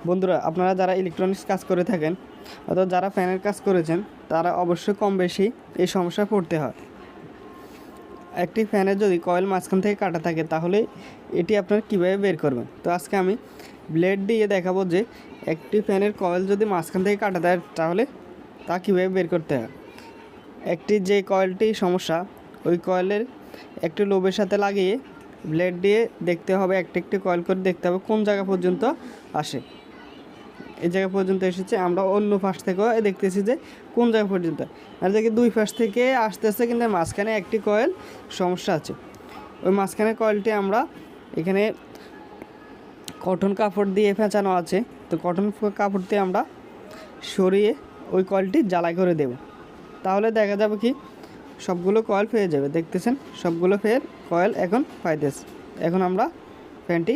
বন্ধুরা, আপনারা যারা ইলেকট্রনিক্স কাজ করে থাকেন অথবা যারা ফ্যানের কাজ করেছেন তারা অবশ্যই কম বেশি এই সমস্যায় পড়তে হয়। একটি ফ্যানের যদি কয়েল মাঝখান থেকে কাটা থাকে তাহলে এটি আপনারা কীভাবে বের করবেন। তো আজকে আমি ব্লেড দিয়ে দেখাবো যে একটি ফ্যানের কয়েল যদি মাঝখান থেকে কাটা দেয় তাহলে তা কীভাবে বের করতে হয়। একটি যে কয়েলটি সমস্যা ওই কয়েলের একটি লোবের সাথে লাগিয়ে ব্লেড দিয়ে দেখতে হবে, একটি কয়েল করে দেখতে হবে কোন জায়গা পর্যন্ত আসে। এই জায়গা পর্যন্ত এসেছে, আমরা অন্য পাশ থেকেও দেখতেছি যে কোন জায়গা পর্যন্ত, আর দেখি দুই পাশ থেকে আসতেছে কিন্তু মাঝখানে একটি কয়েল সমস্যা আছে। ওই মাঝখানে কয়েলটি আমরা এখানে কটন কাপড় দিয়ে পেঁচানো আছে, তো কটন কাপড় দিয়ে আমরা সরিয়ে ওই কয়েলটি জ্বালাই করে দেব। তাহলে দেখা যাবে কি সবগুলো কয়েল পেয়ে যাবে। দেখতেছেন সবগুলো ফের কয়েল এখন পাইতেছে। এখন আমরা ফ্যানটি